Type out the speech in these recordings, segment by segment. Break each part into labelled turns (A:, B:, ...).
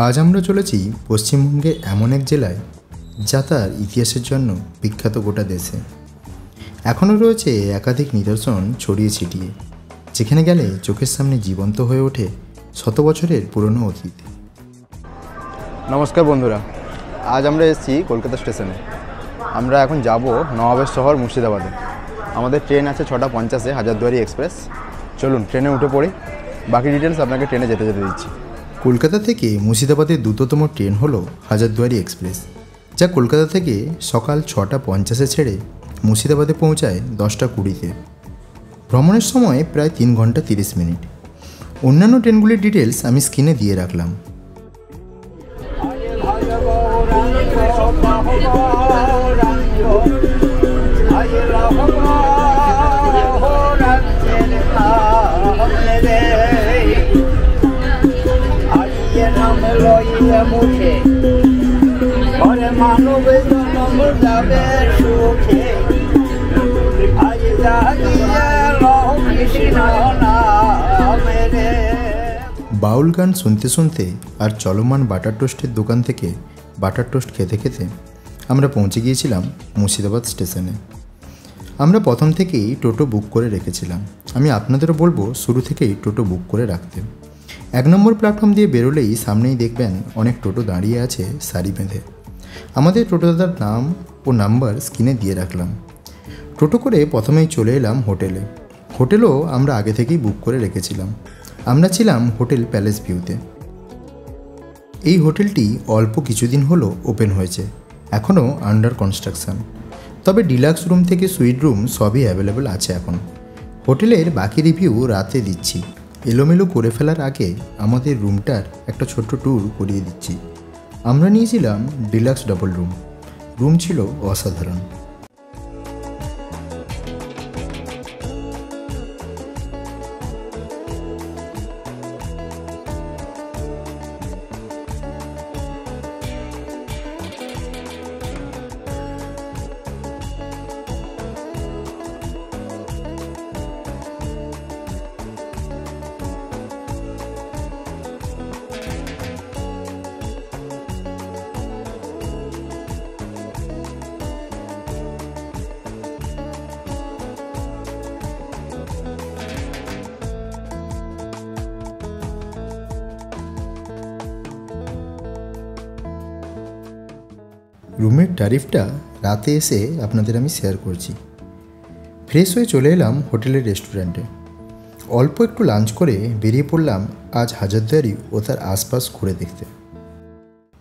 A: আজ আমরা চলেছি পশ্চিমবঙ্গের এমন এক জেলায় যা তার ইতিহাসের জন্য বিখ্যাত গোটা দেশে। এখনও রয়েছে একাধিক নিদর্শন ছড়িয়ে ছিটিয়ে, যেখানে গেলে চোখের সামনে জীবন্ত হয়ে ওঠে শত বছরের পুরনো অতীত।
B: নমস্কার বন্ধুরা, আজ আমরা এসেছি কলকাতা স্টেশনে। আমরা এখন যাব নবাবের শহর মুর্শিদাবাদে। আমাদের ট্রেন আছে 6:50-এ হাজারদুয়ারি এক্সপ্রেস। চলুন ট্রেনে উঠে পড়ি, বাকি ডিটেলস আপনাকে ট্রেনে যেতে যেতে দিচ্ছি।
A: কলকাতা থেকে মুর্শিদাবাদের দ্রুততম ট্রেন হলো হাজারদুয়ারি এক্সপ্রেস, যা কলকাতা থেকে সকাল 6:50-এ ছেড়ে মুর্শিদাবাদে পৌঁছায় 10:20-তে। ভ্রমণের সময় প্রায় 3 ঘন্টা 30 মিনিট। অন্যান্য ট্রেনগুলির ডিটেলস আমি স্ক্রিনে দিয়ে রাখলাম। বাউল গান শুনতে শুনতে আর চলমান বাটার টোস্টের দোকান থেকে বাটার টোস্ট খেতে খেতে আমরা পৌঁছে গিয়েছিলাম মুর্শিদাবাদ স্টেশনে। আমরা প্রথম থেকেই টোটো বুক করে রেখেছিলাম। আমি আপনাদেরও বলবো শুরু থেকেই টোটো বুক করে রাখতে। 1 নম্বর প্ল্যাটফর্ম দিয়ে বেরোলেই সামনেই দেখবেন অনেক টোটো দাঁড়িয়ে আছে সারি বেঁধে। আমাদের টোটো দাদার নাম ও নাম্বার স্ক্রিনে দিয়ে রাখলাম। টোটো করে প্রথমেই চলে এলাম হোটেলে। হোটেলও আমরা আগে থেকেই বুক করে রেখেছিলাম। আমরা ছিলাম হোটেল প্যালেস ভিউতে। এই হোটেলটি অল্প কিছুদিন হলো ওপেন হয়েছে, এখনও আন্ডার কনস্ট্রাকশন। তবে ডিলাক্স রুম থেকে সুইট রুম সবই অ্যাভেলেবেল আছে এখন। হোটেলের বাকি রিভিউ রাতে দিচ্ছি। এলোমেলো করে ফেলার আগে আমাদের রুমটার একটা ছোট্ট ট্যুর করিয়ে দিচ্ছি। আমরা নিয়েছিলাম ডিলাক্স ডাবল রুম। রুম ছিল অসাধারণ। রুমের ট্যারিফটা রাতে এসে আপনাদের আমি শেয়ার করছি। ফ্রেশ হয়ে চলে এলাম হোটেলের রেস্টুরেন্টে। অল্প একটু লাঞ্চ করে বেরিয়ে পড়লাম আজ হাজারদুয়ারি ও তার আশপাশ ঘুরে দেখতে।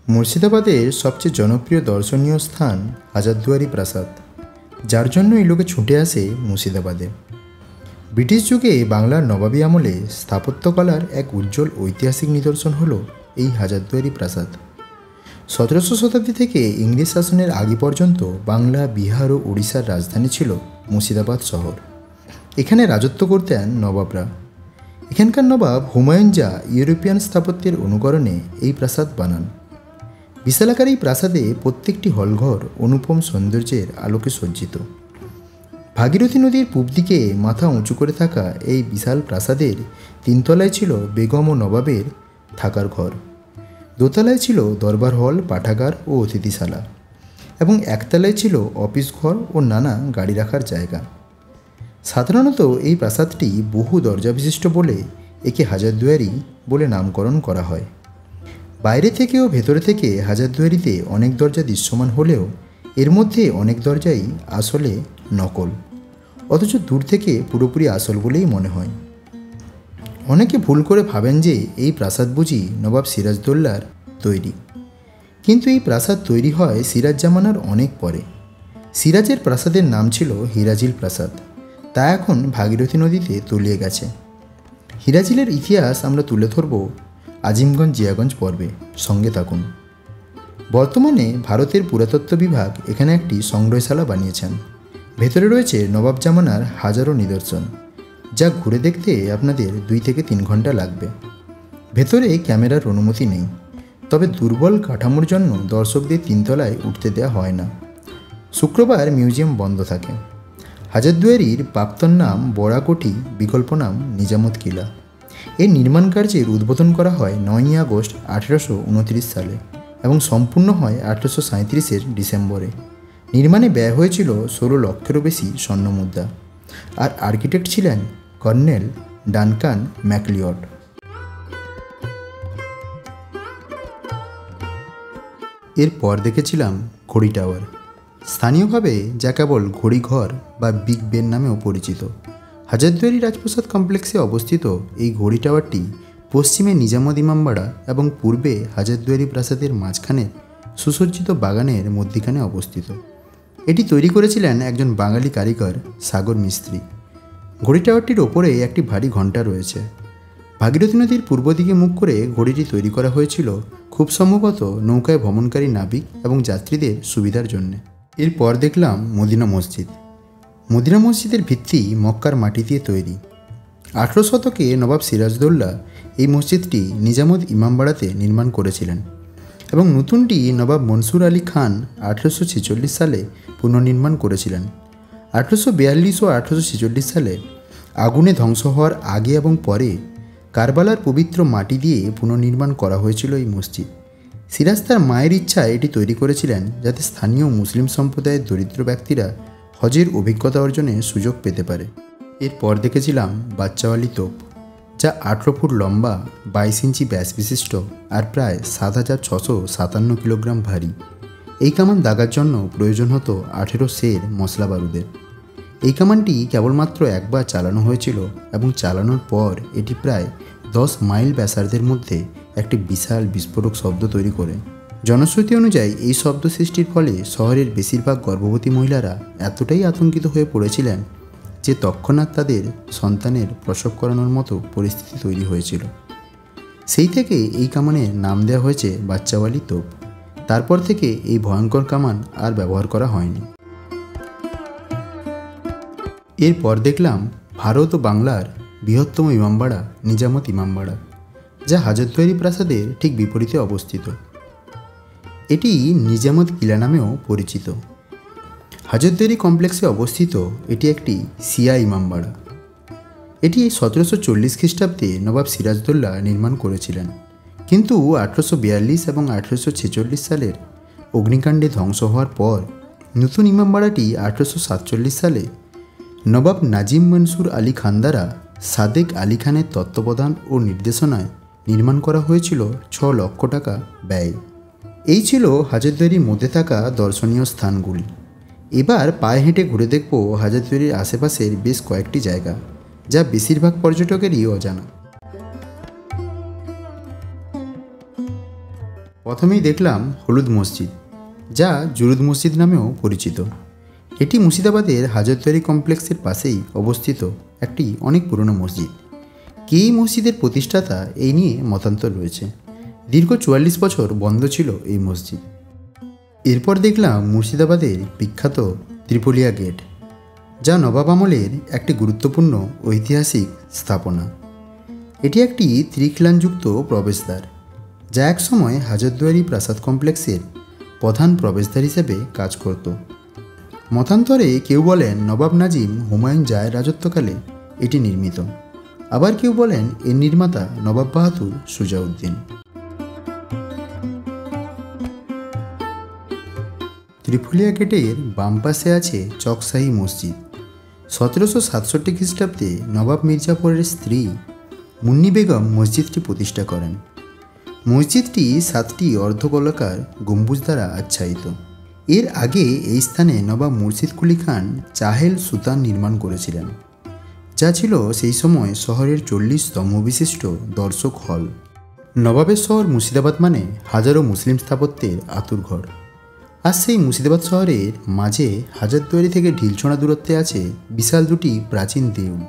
A: মুর্শিদাবাদের সবচেয়ে জনপ্রিয় দর্শনীয় স্থান হাজারদুয়ারি প্রাসাদ, যার জন্য এই লোকে ছুটে আসে মুর্শিদাবাদে। ব্রিটিশ যুগে বাংলার নবাবী আমলে স্থাপত্যকলার এক উজ্জ্বল ঐতিহাসিক নিদর্শন হলো এই হাজারদুয়ারি প্রাসাদ। 17শো শতাব্দী থেকে ইংরেজ শাসনের আগে পর্যন্ত বাংলা, বিহার ও উড়িষ্যার রাজধানী ছিল মুর্শিদাবাদ শহর। এখানে রাজত্ব করতেন নবাবরা। এখানকার নবাব হুমায়ুন যা ইউরোপিয়ান স্থাপত্যের অনুকরণে এই প্রাসাদ বানান। বিশালাকার এই প্রাসাদে প্রত্যেকটি হলঘর অনুপম সৌন্দর্যের আলোকে সজ্জিত। ভাগীরথী নদীর পূব দিকে মাথা উঁচু করে থাকা এই বিশাল প্রাসাদের 3 তলায় ছিল বেগম ও নবাবের থাকার ঘর, 2 তলায় ছিল দরবার হল, পাঠাগার ও অতিথিশালা এবং 1 তলায় ছিল অফিস ঘর ও নানা গাড়ি রাখার জায়গা। সাধারণত এই প্রাসাদটি বহু দরজা বিশিষ্ট বলে একে হাজারদুয়ারি বলে নামকরণ করা হয়। বাইরে থেকে ও ভেতরে থেকে হাজারদুয়ারিতে অনেক দরজা দৃশ্যমান হলেও এর মধ্যে অনেক দরজাই আসলে নকল, অথচ দূর থেকে পুরোপুরি আসল বলেই মনে হয়। অনেকে ভুল করে ভাবেন যে এই প্রাসাদ বুঝি নবাব সিরাজদৌল্লার তৈরি, কিন্তু এই প্রাসাদ তৈরি হয় সিরাজ জামানার অনেক পরে। সিরাজের প্রাসাদের নাম ছিল হিরাজিল প্রাসাদ, তা এখন ভাগীরথী নদীতে তলিয়ে গেছে। হিরাজিলের ইতিহাস আমরা তুলে ধরব আজিমগঞ্জ জিয়াগঞ্জ পর্বে, সঙ্গে থাকুন। বর্তমানে ভারতের পুরাতত্ত্ব বিভাগ এখানে একটি সংগ্রহশালা বানিয়েছেন। ভেতরে রয়েছে নবাব জামানার হাজারো নিদর্শন, যা ঘুরে দেখতে আপনাদের 2 থেকে 3 ঘন্টা লাগবে। ভেতরে ক্যামেরার অনুমতি নেই, তবে দুর্বল কাঠামোর জন্য দর্শকদের 3 তলায় উঠতে দেওয়া হয় না। শুক্রবার মিউজিয়াম বন্ধ থাকে। হাজারদুয়ারির প্রাক্তন নাম বড়াকোঠি, বিকল্প নাম নিজামত কিলা। এর নির্মাণ কার্যের উদ্বোধন করা হয় 9ই আগস্ট 1829 সালে এবং সম্পূর্ণ হয় 1837-এর ডিসেম্বরে। নির্মাণে ব্যয় হয়েছিল 16 লক্ষেরও বেশি স্বর্ণমুদ্রা, আর আর্কিটেক্ট ছিলেন কর্নেল ডানকান ম্যাকলিওড। এরপর দেখেছিলাম ঘড়ি টাওয়ার, স্থানীয়ভাবে যা কেবল ঘড়িঘর বা বিগ বেন নামেও পরিচিত। হাজারদুয়ারি রাজপ্রাসাদ কমপ্লেক্সে অবস্থিত এই ঘড়ি টাওয়ারটি পশ্চিমে নিজামত ইমামবাড়া এবং পূর্বে হাজারদুয়ারি প্রাসাদের মাঝখানে সুসজ্জিত বাগানের মধ্যিখানে অবস্থিত। এটি তৈরি করেছিলেন একজন বাঙালি কারিগর সাগর মিস্ত্রি। ঘড়ি টাওয়ারটির ওপরে একটি ভারী ঘণ্টা রয়েছে। ভাগীরথী নদীর পূর্ব দিকে মুখ করে ঘড়িটি তৈরি করা হয়েছিল খুব সম্ভবত নৌকায় ভ্রমণকারী নাবিক এবং যাত্রীদের সুবিধার জন্য। এরপর দেখলাম মদিনা মসজিদ। মদিনা মসজিদের ভিত্তি মক্কার মাটি দিয়ে তৈরি। 18 শতকে নবাব সিরাজদৌল্লা এই মসজিদটি নিজামত ইমামবাড়াতে নির্মাণ করেছিলেন এবং নতুনটি নবাব মনসুর আলী খান 1846 সালে পুনর্নির্মাণ করেছিলেন। 1842 ও 1846 সালে আগুনে ধ্বংস হওয়ার আগে এবং পরে কারবালার পবিত্র মাটি দিয়ে পুনর্নির্মাণ করা হয়েছিল এই মসজিদ। সিরাজ তার মায়ের ইচ্ছায় এটি তৈরি করেছিলেন যাতে স্থানীয় মুসলিম সম্প্রদায়ের দরিদ্র ব্যক্তিরা হজের অভিজ্ঞতা অর্জনে সুযোগ পেতে পারে। এরপর দেখেছিলাম বাচ্চাওয়ালি তোপ, যা 18 ফুট লম্বা, 22 ইঞ্চি ব্যাস বিশিষ্ট আর প্রায় 7657 কিলোগ্রাম ভারী। এই কামান দাগার জন্য প্রয়োজন হতো 18 সের মশলা বারুদের। এই কামানটি কেবলমাত্র একবার চালানো হয়েছিল এবং চালানোর পর এটি প্রায় 10 মাইল ব্যাসার্ধের মধ্যে একটি বিশাল বিস্ফোরক শব্দ তৈরি করে। জনশ্রুতি অনুযায়ী এই শব্দ সৃষ্টির ফলে শহরের বেশিরভাগ গর্ভবতী মহিলারা এতটাই আতঙ্কিত হয়ে পড়েছিলেন যে তৎক্ষণাৎ তাদের সন্তানের প্রসব করানোর মতো পরিস্থিতি তৈরি হয়েছিল। সেই থেকে এই কামানের নাম দেওয়া হয়েছে বাচ্চাওয়ালি তোপ। তারপর থেকে এই ভয়ঙ্কর কামান আর ব্যবহার করা হয়নি। এরপর দেখলাম ভারত ও বাংলার বৃহত্তম ইমামবাড়া নিজামত ইমামবাড়া, যা হাজারদুয়ারি প্রাসাদের ঠিক বিপরীতে অবস্থিত। এটি নিজামত কিলা নামেও পরিচিত। হাজারদুয়ারি কমপ্লেক্সে অবস্থিত এটি একটি শিয়া ইমামবাড়া। এটি 1740 খ্রিস্টাব্দে নবাব সিরাজদৌল্লা নির্মাণ করেছিলেন, কিন্তু 1842 এবং 1846 সালের অগ্নিকাণ্ডে ধ্বংস হওয়ার পর নতুন ইমামবাড়াটি 1847 সালে নবাব নাজিম মনসুর আলী খান দ্বারা সাদেক আলী খানের তত্ত্বাবধান ও নির্দেশনায় নির্মাণ করা হয়েছিল 6 লক্ষ টাকা ব্যয়। এই ছিল হাজারদুয়ারির মধ্যে থাকা দর্শনীয় স্থানগুলি। এবার পায়ে হেঁটে ঘুরে দেখব হাজারদুয়ারির আশেপাশের বেশ কয়েকটি জায়গা, যা বেশিরভাগ পর্যটকেরই অজানা। প্রথমেই দেখলাম হলুদ মসজিদ, যা জুরুদ মসজিদ নামেও পরিচিত। এটি মুর্শিদাবাদের হাজারদুয়ারি কমপ্লেক্সের পাশেই অবস্থিত একটি অনেক পুরনো মসজিদ। কে এই মসজিদের প্রতিষ্ঠাতা এই নিয়ে মতান্তর রয়েছে। দীর্ঘ 44 বছর বন্ধ ছিল এই মসজিদ। এরপর দেখলাম মুর্শিদাবাদের বিখ্যাত ত্রিপলিয়া গেট, যা নবাব আমলের একটি গুরুত্বপূর্ণ ঐতিহাসিক স্থাপনা। এটি একটি ত্রিখিলানযুক্ত প্রবেশদ্বার, যা একসময় হাজারদুয়ারি প্রাসাদ কমপ্লেক্সের প্রধান প্রবেশদ্বার হিসেবে কাজ করত। মতান্তরে কেউ বলেন নবাব নাজিম হুমায়ুন জাহের রাজত্বকালে এটি নির্মিত, আবার কেউ বলেন এর নির্মাতা নবাব বাহাদুর সুজাউদ্দিন। ত্রিফুলিয়া গেটের বাম পাশে আছে চকশাহী মসজিদ। 1767 খ্রিস্টাব্দে নবাব মির্জাফরের স্ত্রী মুন্নি বেগম মসজিদটি প্রতিষ্ঠা করেন। মসজিদটি 7টি অর্ধগোলাকার গম্বুজ দ্বারা আচ্ছাদিত। এর আগে এই স্থানে নবাব মুর্শিদ কুলি খান চাহেল সুলতান নির্মাণ করেছিলেন, যা ছিল সেই সময় শহরের 40 স্তম্ভ বিশিষ্ট দর্শক হল। নবাবের শহর মুর্শিদাবাদ মানে হাজারো মুসলিম স্থাপত্যের আতুরঘর। আর সেই মুর্শিদাবাদ শহরের মাঝে হাজারদুয়ারি থেকে ঢিলছোঁড়া দূরত্বে আছে বিশাল দুটি প্রাচীন দেউল,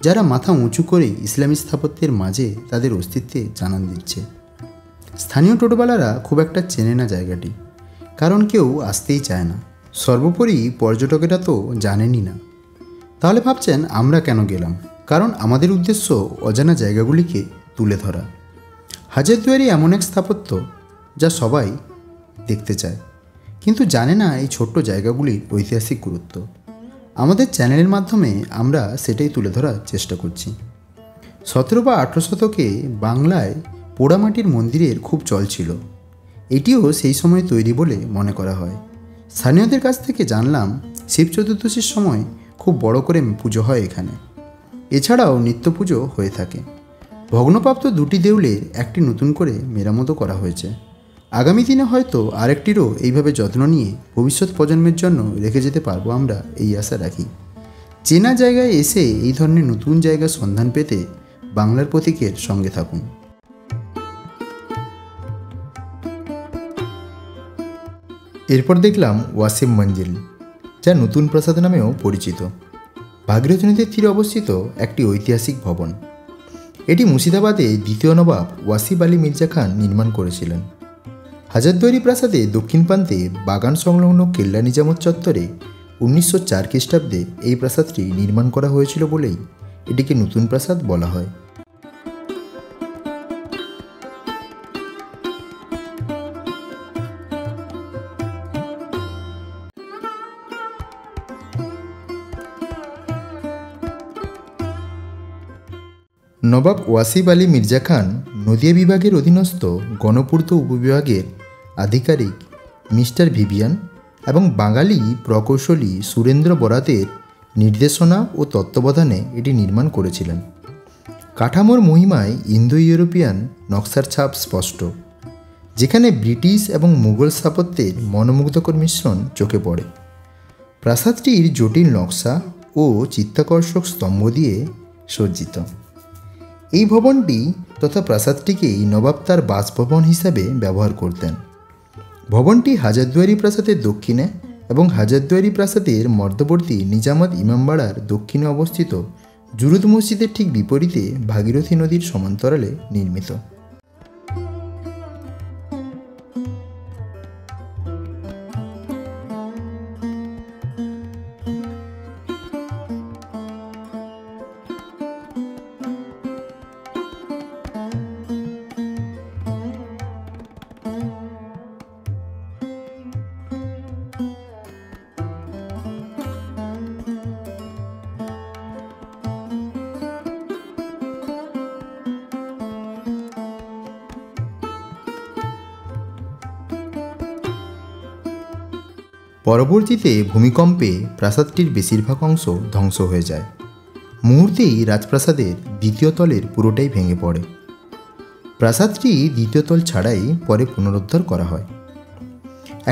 A: যারা মাথা উঁচু করে ইসলামী স্থাপত্যের মাঝে তাদের অস্তিত্বে জানান দিচ্ছে। স্থানীয় টোটোওয়ালারা খুব একটা চেনে না জায়গাটি, কারণ কেউ আসতেই চায় না। সর্বোপরি পর্যটকেরা তো জানেনই না। তাহলে ভাবছেন আমরা কেন গেলাম? কারণ আমাদের উদ্দেশ্য অজানা জায়গাগুলিকে তুলে ধরা। হাজারদুয়ারি এমন এক স্থাপত্য যা সবাই দেখতে চায়, কিন্তু জানে না এই ছোট্ট জায়গাগুলির ঐতিহাসিক গুরুত্ব। আমাদের চ্যানেলের মাধ্যমে আমরা সেটাই তুলে ধরার চেষ্টা করছি। 17 বা 18 শতকে বাংলায় পোড়ামাটির মন্দিরের খুব চল ছিল। এটিও সেই সময় তৈরি বলে মনে করা হয়। স্থানীয়দের কাছ থেকে জানলাম শিব চতুর্দশীর সময় খুব বড় করে পুজো হয় এখানে। এছাড়াও নিত্য পুজো হয়ে থাকে। ভগ্নপ্রাপ্ত দুটি দেউলের একটি নতুন করে মেরামতো করা হয়েছে। আগামী দিনে হয়তো আরেকটিরও এইভাবে যত্ন নিয়ে ভবিষ্যৎ প্রজন্মের জন্য রেখে যেতে পারবো আমরা, এই আশা রাখি। চেনা জায়গায় এসে এই ধরনের নতুন জায়গার সন্ধান পেতে বাংলার প্রতীকের সঙ্গে থাকুন। এরপর দেখলাম ওয়াসিম মঞ্জিল, যা নতুন প্রাসাদ নামেও পরিচিত। ভাগীরথী নদীর তীরে অবস্থিত একটি ঐতিহাসিক ভবন। এটি মুর্শিদাবাদে দ্বিতীয় নবাব ওয়াসিম আলী মির্জা খান নির্মাণ করেছিলেন। হাজারদুয়ারি প্রাসাদে দক্ষিণ প্রান্তে বাগান সংলগ্ন কেল্লা নিজামত চত্বরে 1904 খ্রিস্টাব্দে এই প্রাসাদটি নির্মাণ করা হয়েছিল বলেই এটিকে নতুন প্রাসাদ বলা হয়। নবাব ওয়াসিম আলী মির্জা খান নদিয়া বিভাগের অধীনস্থ গণপূর্ত উপবিভাগের আধিকারিক মিস্টার ভিভিয়ান এবং বাঙালি প্রকৌশলী সুরেন্দ্র বরাতের নির্দেশনা ও তত্ত্বাবধানে এটি নির্মাণ করেছিলেন। কাঠামোর মহিমায় ইন্দো ইউরোপিয়ান নকশার ছাপ স্পষ্ট, যেখানে ব্রিটিশ এবং মুঘল স্থাপত্যের মনোমুগ্ধকর মিশ্রণ চোখে পড়ে। প্রাসাদটির জটিল নকশা ও চিত্তাকর্ষক স্তম্ভ দিয়ে সজ্জিত। এই ভবনটি তথা প্রাসাদটিকেই নবাব তার বাসভবন হিসাবে ব্যবহার করতেন। ভবনটি হাজারদুয়ারি প্রাসাদের দক্ষিণে এবং হাজারদুয়ারি প্রাসাদের মধ্যবর্তী নিজামত ইমামবাড়ার দক্ষিণে অবস্থিত জুরুদ মসজিদের ঠিক বিপরীতে ভাগীরথী নদীর সমান্তরালে নির্মিত। পরবর্তীতে ভূমিকম্পে প্রাসাদটির বেশিরভাগ অংশ ধ্বংস হয়ে যায়। মুহূর্তেই রাজপ্রাসাদের দ্বিতীয় তলের পুরোটাই ভেঙে পড়ে। প্রাসাদটি দ্বিতীয় তল ছাড়াই পরে পুনরুদ্ধার করা হয়।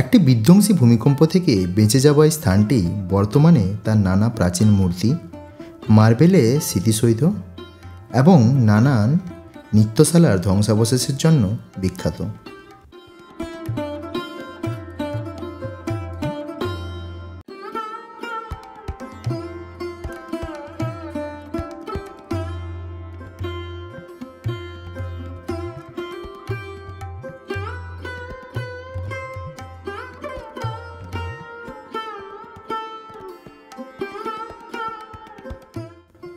A: একটি বিধ্বংসী ভূমিকম্প থেকে বেঁচে যাওয়া এই স্থানটি বর্তমানে তার নানা প্রাচীন মূর্তি, মার্বেলে স্মৃতিসৌধ এবং নানান নৃত্যশালার ধ্বংসাবশেষের জন্য বিখ্যাত।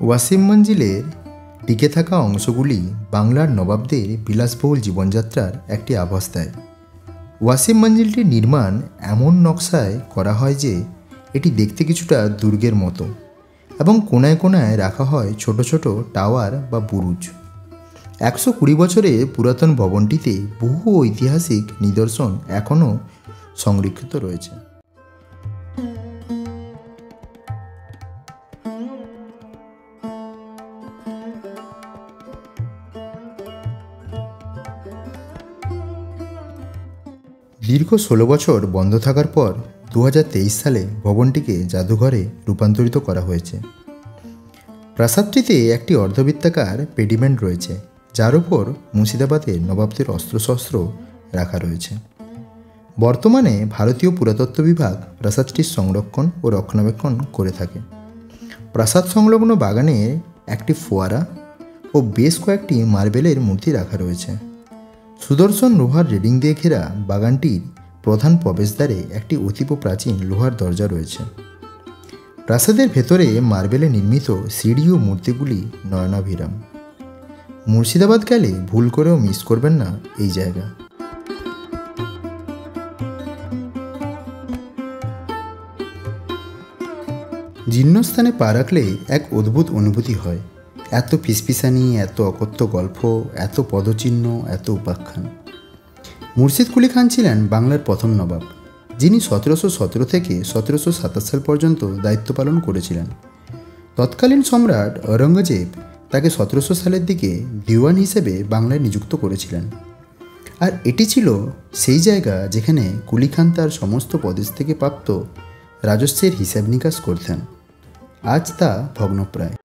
A: ওয়াসিম মঞ্জিলের টিকে থাকা অংশগুলি বাংলার নবাবদের বিলাসবহুল জীবনযাত্রার একটি আভাস দেয়। ওয়াসিম মঞ্জিলটির নির্মাণ এমন নকশায় করা হয় যে এটি দেখতে কিছুটা দুর্গের মতো এবং কোনায় কোনায় রাখা হয় ছোট ছোট টাওয়ার বা বুরুজ। 120 বছরের পুরাতন ভবনটিতে বহু ঐতিহাসিক নিদর্শন এখনও সংরক্ষিত রয়েছে। দীর্ঘ 16 বছর বন্ধ থাকার পর 2023 সালে ভবনটিকে জাদুঘরে রূপান্তরিত করা হয়েছে। প্রাসাদটিতে একটি অর্ধবৃত্তাকার পেডিমেন্ট রয়েছে, যার উপর মুর্শিদাবাদের নবাবদের অস্ত্রশস্ত্র রাখা রয়েছে। বর্তমানে ভারতীয় পুরাতত্ত্ব বিভাগ প্রাসাদটির সংরক্ষণ ও রক্ষণাবেক্ষণ করে থাকে। প্রাসাদ সংলগ্ন বাগানে একটি ফোয়ারা ও বেশ কয়েকটি মার্বেলের মূর্তি রাখা রয়েছে। সুদর্শন লোহার রেলিং দিয়ে ঘেরা বাগানটির প্রধান প্রবেশদ্বারে একটি অতীব প্রাচীন লোহার দরজা রয়েছে। প্রাসাদের ভেতরে মার্বেলে নির্মিত সিঁড়ি ও মূর্তিগুলি নয়নাভিরাম। মুর্শিদাবাদ গেলে ভুল করেও মিস করবেন না এই জায়গা। জীর্ণস্থানে পা রাখলে এক অদ্ভুত অনুভূতি হয়, এত পিসপিসানি, এত অকথ্য গল্প, এত পদচিহ্ন, এত উপাখ্যান। মুর্শিদ কুলি খান ছিলেন বাংলার প্রথম নবাব, যিনি 1717 থেকে 1727 সাল পর্যন্ত দায়িত্ব পালন করেছিলেন। তৎকালীন সম্রাট ঔরঙ্গজেব তাকে 1700 সালের দিকে দিওয়ান হিসেবে বাংলায় নিযুক্ত করেছিলেন। আর এটি ছিল সেই জায়গা যেখানে কুলি খান তার সমস্ত প্রদেশ থেকে প্রাপ্ত রাজস্বের হিসাব নিকাশ করতেন। আজ তা ভগ্নপ্রায়।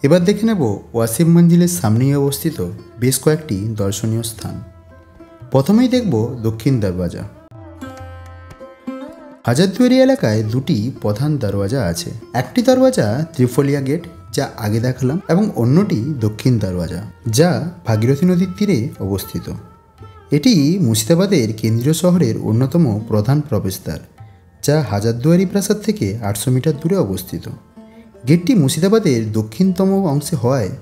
A: এবার দেখে নেব ওয়াসিম মঞ্জিলের সামনেই অবস্থিত বেশ কয়েকটি দর্শনীয় স্থান। প্রথমেই দেখব দক্ষিণ দরওয়াজা। হাজারদুয়ারি এলাকায় দুটি প্রধান দরওয়াজা আছে। একটি দরওয়াজা ত্রিফলিয়া গেট, যা আগে দেখালাম, এবং অন্যটি দক্ষিণ দরওয়াজা, যা ভাগীরথী নদীর তীরে অবস্থিত। এটি মুর্শিদাবাদের কেন্দ্রীয় শহরের অন্যতম প্রধান প্রবেশদ্বার, যা হাজারদুয়ারি প্রাসাদ থেকে 800 মিটার দূরে অবস্থিত। গেটটি মুর্শিদাবাদের দক্ষিণতম অংশে হওয়ায়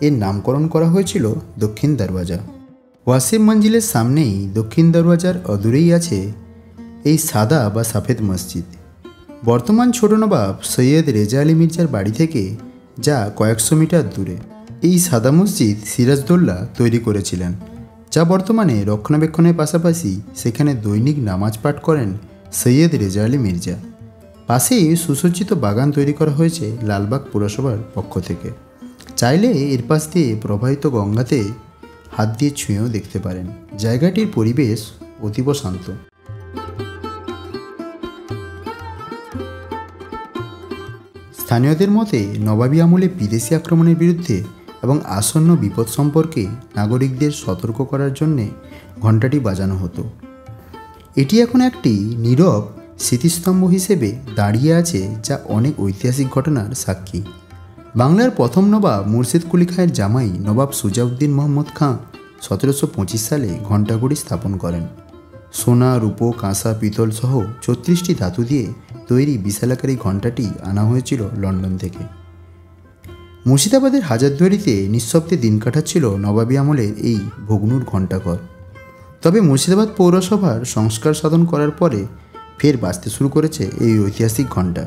A: এর নামকরণ করা হয়েছিল দক্ষিণ দরওয়াজা। ওয়াসিম মঞ্জিলের সামনেই দক্ষিণ দরওয়াজার অদূরেই আছে এই সাদা বা সাফেদ মসজিদ। বর্তমান ছোট নবাব সৈয়দ রেজা আলী মির্জার বাড়ি থেকে যা কয়েকশো মিটার দূরে। এই সাদা মসজিদ সিরাজদৌল্লা তৈরি করেছিলেন, যা বর্তমানে রক্ষণাবেক্ষণের পাশাপাশি সেখানে দৈনিক নামাজ পাঠ করেন সৈয়দ রেজা আলী মির্জা। পাশেই সুসজ্জিত বাগান তৈরি করা হয়েছে লালবাগ পুরসভার পক্ষ থেকে। চাইলে এর পাশ দিয়ে প্রবাহিত গঙ্গাতে হাত দিয়ে ছুঁয়েও দেখতে পারেন। জায়গাটির পরিবেশ অতীব শান্ত। স্থানীয়দের মতে নবাবী আমলে বিদেশি আক্রমণের বিরুদ্ধে এবং আসন্ন বিপদ সম্পর্কে নাগরিকদের সতর্ক করার জন্যে ঘণ্টাটি বাজানো হতো। এটি এখন একটি নীরব স্মৃতিস্তম্ভ হিসেবে দাঁড়িয়ে আছে, যা অনেক ঐতিহাসিক ঘটনার সাক্ষী। বাংলার প্রথম নবাব মুর্শিদ কুলি খাঁয়ের জামাই নবাব সুজাউদ্দিন মোহাম্মদ খাঁ 1725 সালে ঘণ্টাঘড়ি স্থাপন করেন। সোনা, রূপো, কাঁসা, পিতল সহ 36টি ধাতু দিয়ে তৈরি বিশালাকারী ঘণ্টাটি আনা হয়েছিল লন্ডন থেকে। মুর্শিদাবাদের হাজারদুয়ারিতে নিঃশব্দে দিন কাটাচ্ছিল নবাবী আমলের এই ভগ্নুর ঘণ্টাঘর। তবে মুর্শিদাবাদ পৌরসভার সংস্কার সাধন করার পরে ফের বাজতে শুরু করেছে এই ঐতিহাসিক ঘণ্টা।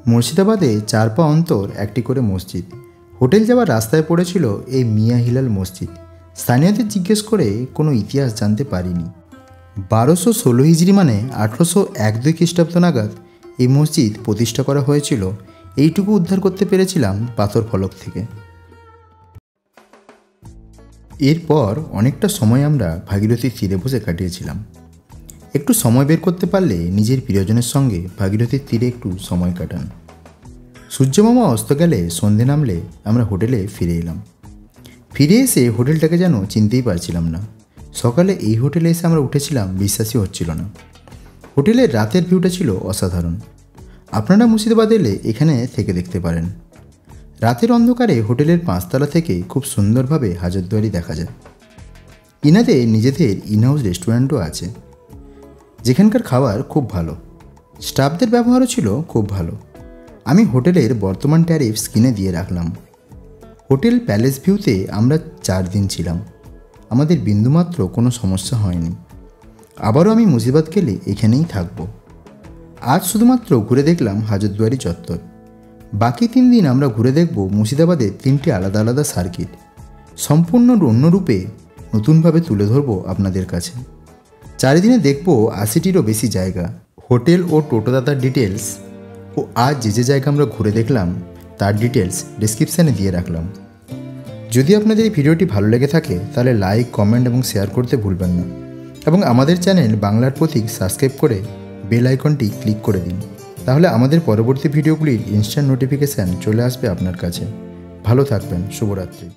A: মুর্শিদাবাদে 4 পা অন্তর একটি করে মসজিদ। হোটেল যাওয়ার রাস্তায় পড়েছিল এই মিয়া হিলাল মসজিদ। স্থানীয়দের জিজ্ঞেস করে কোনো ইতিহাস জানতে পারিনি। 1216 হিজরি মানে 1801-2 খ্রিস্টাব্দ নাগাদ এই মসজিদ প্রতিষ্ঠা করা হয়েছিল। এইটুকু উদ্ধার করতে পেরেছিলাম পাথর ফলক থেকে। এরপর অনেকটা সময় আমরা ভাগীরথীর তীরে বসে কাটিয়েছিলাম। একটু সময় বের করতে পারলে নিজের প্রিয়জনের সঙ্গে ভাগীরথীর তীরে একটু সময় কাটান। সূর্যমামা অস্ত গেলে সন্ধে নামলে আমরা হোটেলে ফিরে এলাম। ফিরে এসে হোটেলটাকে যেন চিনতেই পারছিলাম না। সকালে এই হোটেলে এসে আমরা উঠেছিলাম, বিশ্বাসই হচ্ছিল না। হোটেলের রাতের ভিউটা ছিল অসাধারণ। আপনারা মুর্শিদাবাদ এলে এখানে থেকে দেখতে পারেন। রাতের অন্ধকারে হোটেলের 5 তলা থেকে খুব সুন্দরভাবে হাজারদুয়ারি দেখা যায়। ইনাদের নিজেদের ইনহাউস রেস্টুরেন্টও আছে, যেখানকার খাবার খুব ভালো। স্টাফদের ব্যবহারও ছিল খুব ভালো। আমি হোটেলের বর্তমান ট্যারিফ স্ক্রিনে দিয়ে রাখলাম। হোটেল প্যালেস ভিউতে আমরা 4 দিন ছিলাম। আমাদের বিন্দুমাত্র কোনো সমস্যা হয়নি। আবারও আমি মুর্শিদাবাদ গেলে এখানেই থাকব। আজ শুধুমাত্র ঘুরে দেখলাম হাজারদুয়ারি চত্বর। বাকি 3 দিন আমরা ঘুরে দেখব মুর্শিদাবাদের 3টি আলাদা আলাদা সার্কিট, সম্পূর্ণ অন্য রূপে নতুনভাবে তুলে ধরব আপনাদের কাছে। 4 দিনে দেখব 80টিরও বেশি জায়গা। হোটেল ও টোটোদাতার ডিটেলস ও আজ যে জায়গা আমরা ঘুরে দেখলাম তার ডিটেলস ডেসক্রিপশানে দিয়ে রাখলাম। যদি আপনাদের এই ভিডিওটি ভালো লেগে থাকে তাহলে লাইক, কমেন্ট এবং শেয়ার করতে ভুলবেন না, এবং আমাদের চ্যানেল বাংলার প্রতীক সাবস্ক্রাইব করে বেল আইকনটি ক্লিক করে দিন। তাহলে আমাদের পরবর্তী ভিডিওগুলির ইনস্ট্যান্ট নোটিফিকেশান চলে আসবে আপনার কাছে। ভালো থাকবেন। শুভরাত্রি।